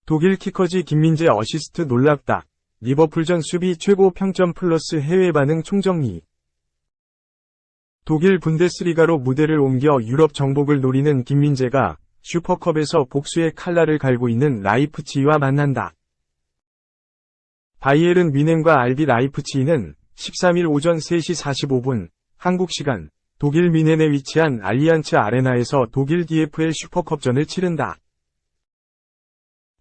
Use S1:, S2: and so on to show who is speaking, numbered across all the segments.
S1: 독일 키커지 김민재 어시스트 놀랍다. 리버풀전 수비 최고 평점 플러스 해외 반응 총정리. 독일 분데스리가로 무대를 옮겨 유럽 정복을 노리는 김민재가 슈퍼컵에서 복수의 칼날을 갈고 있는 라이프치히와 만난다. 바이에른 뮌헨과 RB 라이프치히는 13일 오전 3시 45분 한국 시간 독일 뮌헨에 위치한 알리안츠 아레나에서 독일 DFL 슈퍼컵전을 치른다.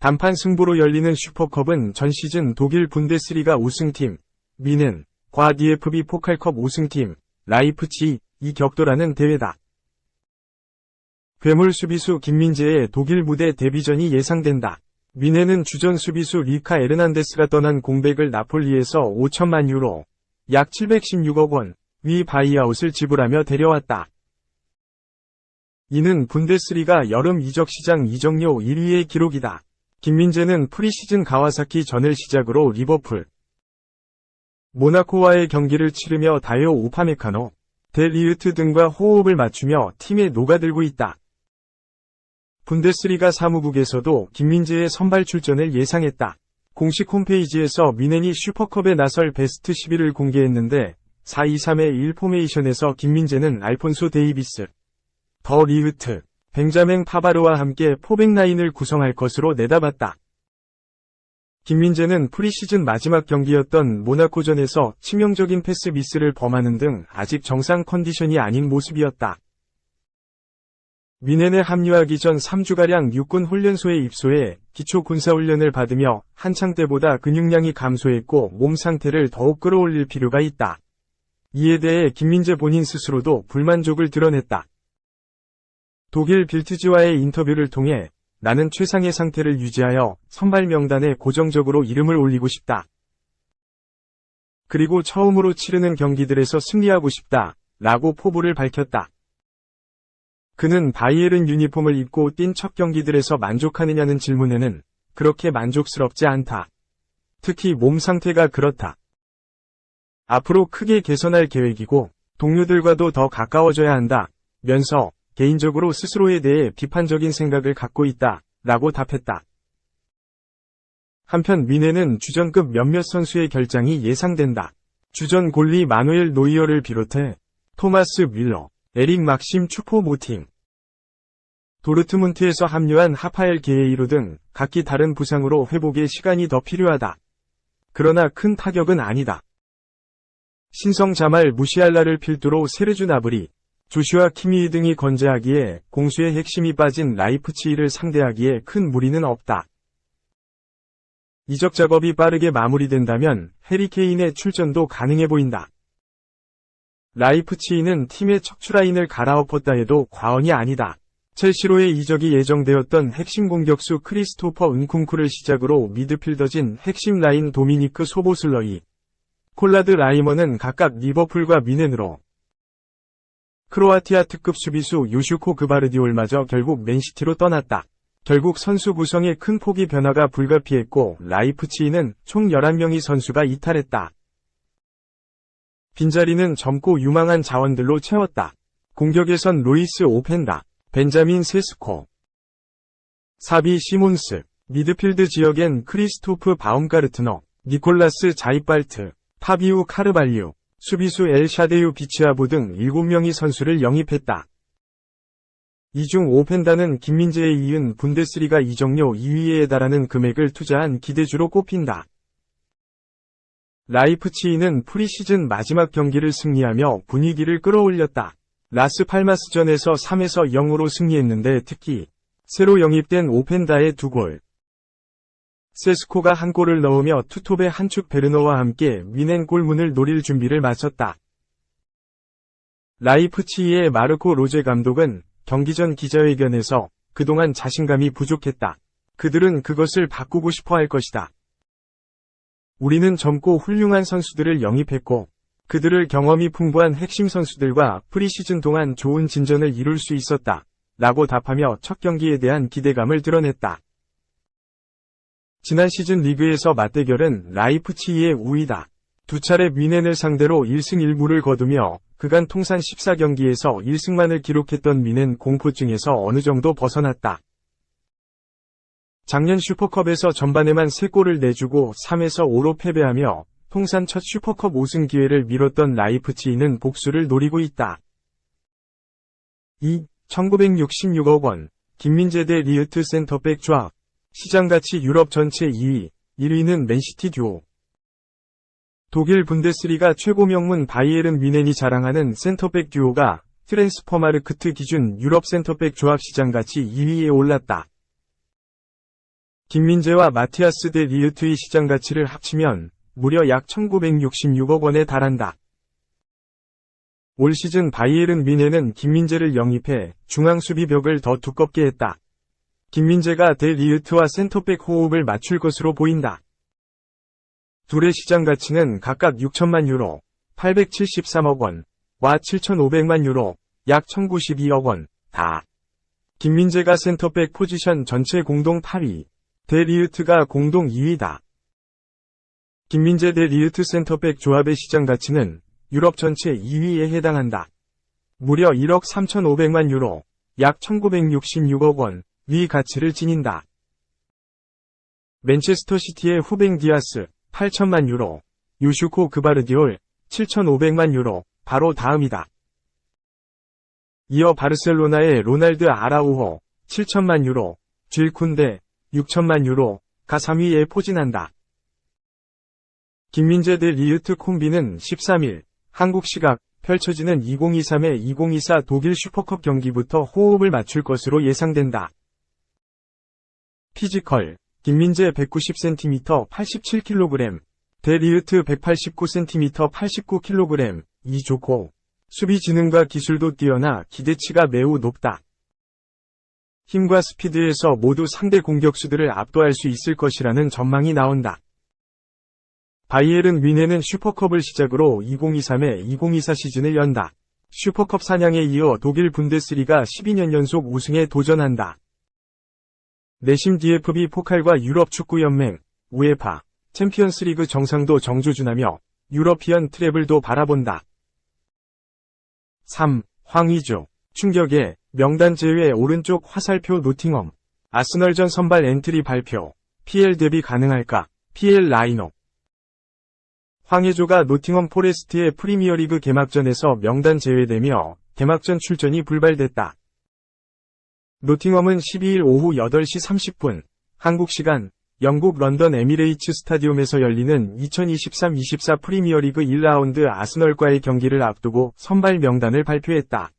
S1: 단판 승부로 열리는 슈퍼컵은 전 시즌 독일 분데스리가 우승팀 뮌헨과 DFB 포칼컵 우승팀 라이프치히 이 격돌하는 대회다. 괴물 수비수 김민재의 독일 무대 데뷔전이 예상된다. 뮌헨은 주전 수비수 리카 에르난데스가 떠난 공백을 나폴리에서 5천만 유로, 약 716억 원, 위 바이아웃을 지불하며 데려왔다. 이는 분데스리가 여름 이적 시장 이적료 1위의 기록이다. 김민재는 프리시즌 가와사키 전을 시작으로 리버풀, 모나코와의 경기를 치르며 다요 우파메카노, 데 리으트 등과 호흡을 맞추며 팀에 녹아들고 있다. 분데스리가 사무국에서도 김민재의 선발 출전을 예상했다. 공식 홈페이지에서 뮌헨이 슈퍼컵에 나설 베스트 11을 공개했는데 4-2-3-1 포메이션에서 김민재는 알폰소 데이비스, 더 리으트, 벤자맹 파바르와 함께 포백라인을 구성할 것으로 내다봤다. 김민재는 프리시즌 마지막 경기였던 모나코전에서 치명적인 패스 미스를 범하는 등 아직 정상 컨디션이 아닌 모습이었다. 뮌헨에 합류하기 전 3주가량 육군 훈련소에 입소해 기초 군사훈련을 받으며 한창 때보다 근육량이 감소했고 몸 상태를 더욱 끌어올릴 필요가 있다. 이에 대해 김민재 본인 스스로도 불만족을 드러냈다. 독일 빌트지와의 인터뷰를 통해 나는 최상의 상태를 유지하여 선발 명단에 고정적으로 이름을 올리고 싶다. 그리고 처음으로 치르는 경기들에서 승리하고 싶다. 라고 포부를 밝혔다. 그는 바이에른 유니폼을 입고 뛴 첫 경기들에서 만족하느냐는 질문에는 그렇게 만족스럽지 않다. 특히 몸 상태가 그렇다. 앞으로 크게 개선할 계획이고 동료들과도 더 가까워져야 한다. 면서 개인적으로 스스로에 대해 비판적인 생각을 갖고 있다. 라고 답했다. 한편 뮌헨은 주전급 몇몇 선수의 결장이 예상된다. 주전 골리 마누엘 노이어를 비롯해 토마스 뮬러, 에릭 막심 추포모팅, 도르트문트에서 합류한 하파엘 게에이로 등 각기 다른 부상으로 회복에 시간이 더 필요하다. 그러나 큰 타격은 아니다. 신성 자말 무시알라를 필두로 세르주 나브리, 조슈아 키미히 등이 건재하기에 공수의 핵심이 빠진 라이프치히를 상대하기에 큰 무리는 없다. 이적 작업이 빠르게 마무리된다면 해리 케인의 출전도 가능해 보인다. 라이프치히는 팀의 척추라인을 갈아엎었다 해도 과언이 아니다. 첼시로의 이적이 예정되었던 핵심 공격수 크리스토퍼 은쿵쿠를 시작으로 미드필더진 핵심 라인 도미니크 소보슬러이, 콜라드 라이머는 각각 리버풀과 뮌헨으로, 크로아티아 특급 수비수 요슈코 그바르디올마저 결국 맨시티로 떠났다. 결국 선수 구성에 큰 폭의 변화가 불가피했고 라이프치히는 총 11명의 선수가 이탈했다. 빈자리는 젊고 유망한 자원들로 채웠다. 공격에선 로이스 오펜다, 벤자민 세스코, 사비 시몬스, 미드필드 지역엔 크리스토프 바움가르트너, 니콜라스 자이발트, 파비우 카르발류, 수비수 엘샤데유 비치아보 등 7명의 선수를 영입했다. 이 중 오펜다는 김민재에 이은 분데스리가 이적료 2위에 달하는 금액을 투자한 기대주로 꼽힌다. 라이프치히는 프리시즌 마지막 경기를 승리하며 분위기를 끌어올렸다. 라스팔마스전에서 3에서 0으로 승리했는데 특히 새로 영입된 오펜다의 2골, 세스코가 한 골을 넣으며 투톱의 한축 베르너와 함께 뮌헨 골문을 노릴 준비를 마쳤다. 라이프치히의 마르코 로제 감독은 경기 전 기자회견에서 그동안 자신감이 부족했다. 그들은 그것을 바꾸고 싶어 할 것이다. 우리는 젊고 훌륭한 선수들을 영입했고 그들을 경험이 풍부한 핵심 선수들과 프리시즌 동안 좋은 진전을 이룰 수 있었다. 라고 답하며 첫 경기에 대한 기대감을 드러냈다. 지난 시즌 리그에서 맞대결은 라이프치히의 우위다. 두 차례 뮌헨을 상대로 1승 1무를 거두며 그간 통산 14경기에서 1승만을 기록했던 미는 공포증에서 어느 정도 벗어났다. 작년 슈퍼컵에서 전반에만 3골을 내주고 3에서 5로 패배하며 통산 첫 슈퍼컵 5승 기회를 미뤘던 라이프치히는 복수를 노리고 있다. 2. 1966억 원, 김민재 대 리흐트 센터백 조합. 시장가치 유럽 전체 2위, 1위는 맨시티 듀오. 독일 분데스리가 최고 명문 바이에른 뮌헨이 자랑하는 센터백 듀오가 트랜스퍼마르크트 기준 유럽 센터백 조합 시장가치 2위에 올랐다. 김민재와 마티아스 대 리흐트의 시장가치를 합치면 무려 약 1966억 원에 달한다. 올 시즌 바이에른 뮌헨은 김민재를 영입해 중앙 수비벽을 더 두껍게 했다. 김민재가 대 리흐트와 센터백 호흡을 맞출 것으로 보인다. 둘의 시장 가치는 각각 6천만 유로, 873억 원, 와 7,500만 유로, 약 1,092억 원, 다. 김민재가 센터백 포지션 전체 공동 8위, 대 리흐트가 공동 2위다. 김민재 대 리흐트 센터백 조합의 시장 가치는 유럽 전체 2위에 해당한다. 무려 1억 3,500만 유로, 약 1,966억 원, 위 가치를 지닌다. 맨체스터 시티의 후뱅 디아스, 8천만 유로, 유슈코 그바르디올, 7,500만 유로, 바로 다음이다. 이어 바르셀로나의 로날드 아라우호, 7천만 유로, 쥘 쿤데, 6천만 유로가 3위에 포진한다. 김민재 대 리흐트 콤비는 13일, 한국 시각, 펼쳐지는 2023-2024 독일 슈퍼컵 경기부터 호흡을 맞출 것으로 예상된다. 피지컬, 김민재 190cm 87kg, 대 리흐트 189cm 89kg, 이 좋고, 수비 지능과 기술도 뛰어나 기대치가 매우 높다. 힘과 스피드에서 모두 상대 공격수들을 압도할 수 있을 것이라는 전망이 나온다. 바이에른 뮌헨은 슈퍼컵을 시작으로 2023-2024 시즌을 연다. 슈퍼컵 사냥에 이어 독일 분데스리가 12년 연속 우승에 도전한다. 내심 DFB 포칼과 유럽 축구연맹, 우에파, 챔피언스리그 정상도 정조준하며 유러피언 트래블도 바라본다. 3. 황의조, 충격에 명단 제외 오른쪽 화살표 노팅엄. 아스널전 선발 엔트리 발표, PL 데뷔 가능할까, PL 라인업. 황의조가 노팅엄 포레스트의 프리미어리그 개막전에서 명단 제외되며 개막전 출전이 불발됐다. 노팅엄은 12일 오후 8시 30분, 한국 시간, 영국 런던 에미레이츠 스타디움에서 열리는 2023-24 프리미어리그 1라운드 아스널과의 경기를 앞두고 선발 명단을 발표했다.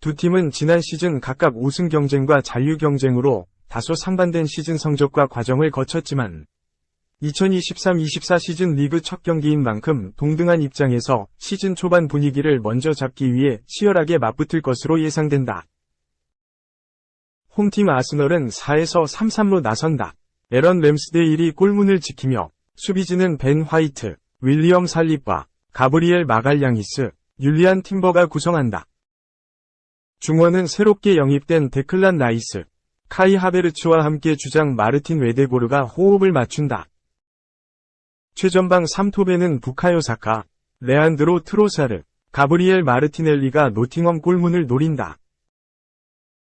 S1: 두 팀은 지난 시즌 각각 우승 경쟁과 잔류 경쟁으로 다소 상반된 시즌 성적과 과정을 거쳤지만 2023-24 시즌 리그 첫 경기인 만큼 동등한 입장에서 시즌 초반 분위기를 먼저 잡기 위해 치열하게 맞붙을 것으로 예상된다. 홈팀 아스널은 4에서 3-3로 나선다. 에런 램스데일이 골문을 지키며 수비진은 벤 화이트, 윌리엄 살리바, 가브리엘 마갈량이스, 율리안 팀버가 구성한다. 중원은 새롭게 영입된 데클란 라이스, 카이 하베르츠와 함께 주장 마르틴 웨데고르가 호흡을 맞춘다. 최전방 3톱에는 부카요 사카, 레안드로 트로사르, 가브리엘 마르티넬리가 노팅엄 골문을 노린다.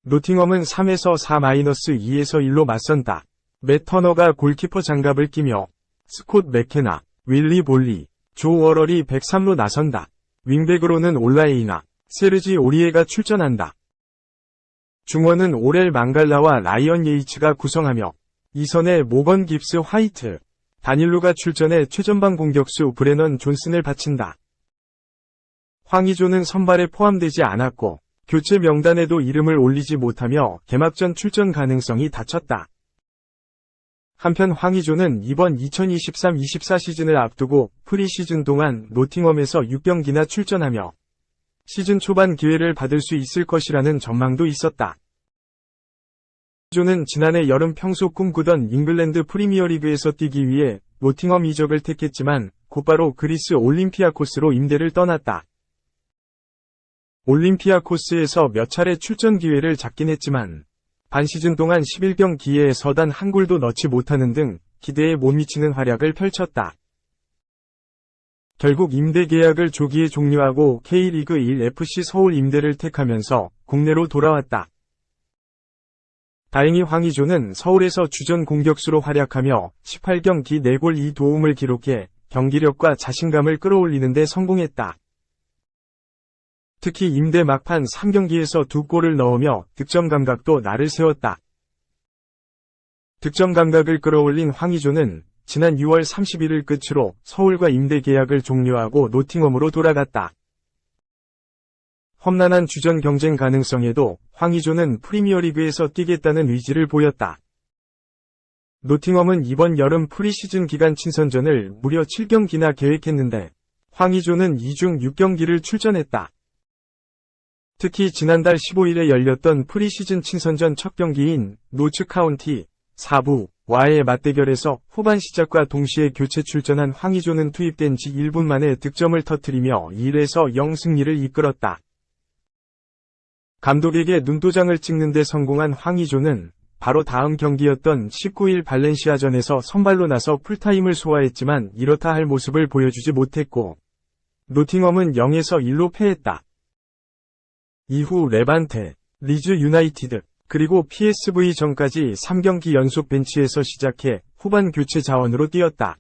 S1: 노팅엄은 3에서 4-2에서 1로 맞선다. 맷 터너가 골키퍼 장갑을 끼며 스콧 맥케나, 윌리 볼리, 조 워럴이 103로 나선다. 윙백으로는 올라에이나, 세르지 오리에가 출전한다. 중원은 오렐 망갈라와 라이언 예이츠가 구성하며 이선에 모건 깁스 화이트, 다닐루가 출전해 최전방 공격수 브레넌 존슨을 바친다. 황의조는 선발에 포함되지 않았고 교체 명단에도 이름을 올리지 못하며 개막전 출전 가능성이 닫혔다. 한편 황의조는 이번 2023-24 시즌을 앞두고 프리시즌 동안 노팅엄에서 6경기나 출전하며 시즌 초반 기회를 받을 수 있을 것이라는 전망도 있었다. 황의조는 지난해 여름 평소 꿈꾸던 잉글랜드 프리미어리그에서 뛰기 위해 노팅엄 이적을 택했지만 곧바로 그리스 올림피아코스로 임대를 떠났다. 올림피아코스에서 몇 차례 출전 기회를 잡긴 했지만 반시즌 동안 11경기에 단 한 골도 넣지 못하는 등 기대에 못 미치는 활약을 펼쳤다. 결국 임대 계약을 조기에 종료하고 K리그 1 FC 서울 임대를 택하면서 국내로 돌아왔다. 다행히 황의조는 서울에서 주전 공격수로 활약하며 18경기 4골 2도움을 기록해 경기력과 자신감을 끌어올리는 데 성공했다. 특히 임대 막판 3경기에서 2골을 넣으며 득점 감각도 날을 세웠다. 득점 감각을 끌어올린 황의조는 지난 6월 31일 끝으로 서울과 임대 계약을 종료하고 노팅엄으로 돌아갔다. 험난한 주전 경쟁 가능성에도 황의조는 프리미어리그에서 뛰겠다는 의지를 보였다. 노팅엄은 이번 여름 프리시즌 기간 친선전을 무려 7경기나 계획했는데 황의조는 이 중 6경기를 출전했다. 특히 지난달 15일에 열렸던 프리시즌 친선전 첫 경기인 노츠 카운티 4부와의 맞대결에서 후반 시작과 동시에 교체 출전한 황의조는 투입된 지 1분 만에 득점을 터뜨리며 1에서 0 승리를 이끌었다. 감독에게 눈도장을 찍는 데 성공한 황의조는 바로 다음 경기였던 19일 발렌시아전에서 선발로 나서 풀타임을 소화했지만 이렇다 할 모습을 보여주지 못했고 노팅엄은 0에서 1로 패했다. 이후 레반테, 리즈 유나이티드, 그리고 PSV 전까지 3경기 연속 벤치에서 시작해 후반 교체 자원으로 뛰었다.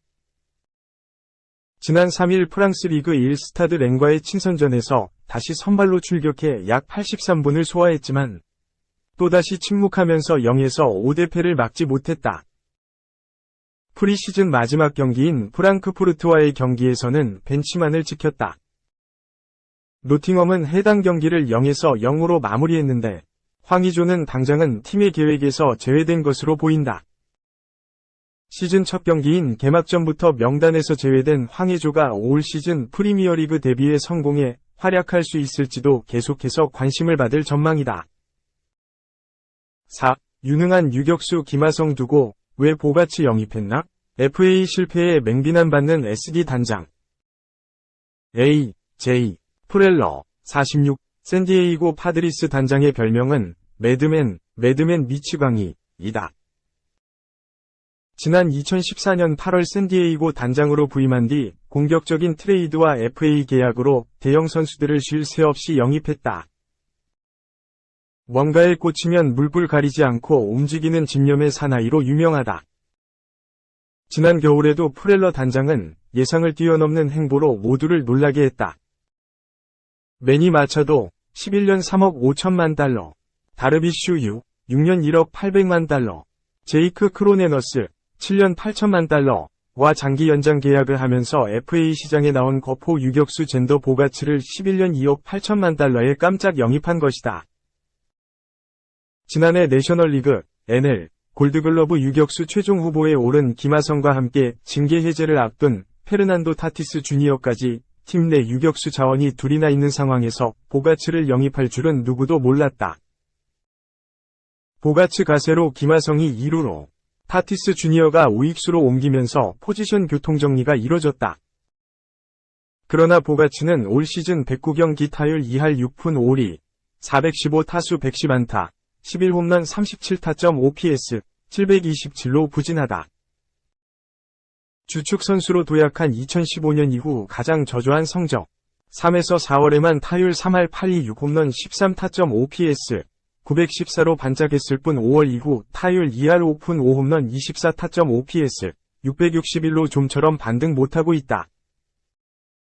S1: 지난 3일 프랑스 리그 1 스타드 랭과의 친선전에서 다시 선발로 출격해 약 83분을 소화했지만 또다시 침묵하면서 0에서 5대 패를 막지 못했다. 프리시즌 마지막 경기인 프랑크푸르트와의 경기에서는 벤치만을 지켰다. 노팅엄은 해당 경기를 0에서 0으로 마무리했는데 황의조는 당장은 팀의 계획에서 제외된 것으로 보인다. 시즌 첫 경기인 개막전부터 명단에서 제외된 황의조가 올 시즌 프리미어리그 데뷔에 성공해 활약할 수 있을지도 계속해서 관심을 받을 전망이다. 4. 유능한 유격수 김하성 두고 왜 보가치 영입했나? FA 실패에 맹비난받는 SD 단장. A. J. 프렐러, 46, 샌디에이고 파드리스 단장의 별명은 매드맨 미치광이이다. 지난 2014년 8월 샌디에이고 단장으로 부임한 뒤 공격적인 트레이드와 FA 계약으로 대형 선수들을 쉴 새 없이 영입했다. 뭔가에 꽂히면 물불 가리지 않고 움직이는 집념의 사나이로 유명하다. 지난 겨울에도 프렐러 단장은 예상을 뛰어넘는 행보로 모두를 놀라게 했다. 매니 마차도 11년 3억 5천만 달러, 다르비슈 유 6년 1억 800만 달러, 제이크 크로네너스 7년 8천만 달러와 장기 연장 계약을 하면서 FA 시장에 나온 거포 유격수 젠더 보가츠를 11년 2억 8천만 달러에 깜짝 영입한 것이다. 지난해 내셔널리그 NL 골드글러브 유격수 최종 후보에 오른 김하성과 함께 징계 해제를 앞둔 페르난도 타티스 주니어까지 팀 내 유격수 자원이 둘이나 있는 상황에서 보가츠를 영입할 줄은 누구도 몰랐다. 보가츠 가세로 김하성이 2루로, 타티스 주니어가 우익수로 옮기면서 포지션 교통정리가 이뤄졌다. 그러나 보가츠는 올 시즌 109경기 타율 2할 6푼 5리, 415타수 110안타, 11홈런 37타점 OPS, 727로 부진하다. 주축 선수로 도약한 2015년 이후 가장 저조한 성적. 3에서 4월에만 타율 3할 8리 6홈런 13타점 OPS, 914로 반짝했을 뿐 5월 이후 타율 2할 5푼 5홈런 24타점 OPS, 661로 좀처럼 반등 못하고 있다.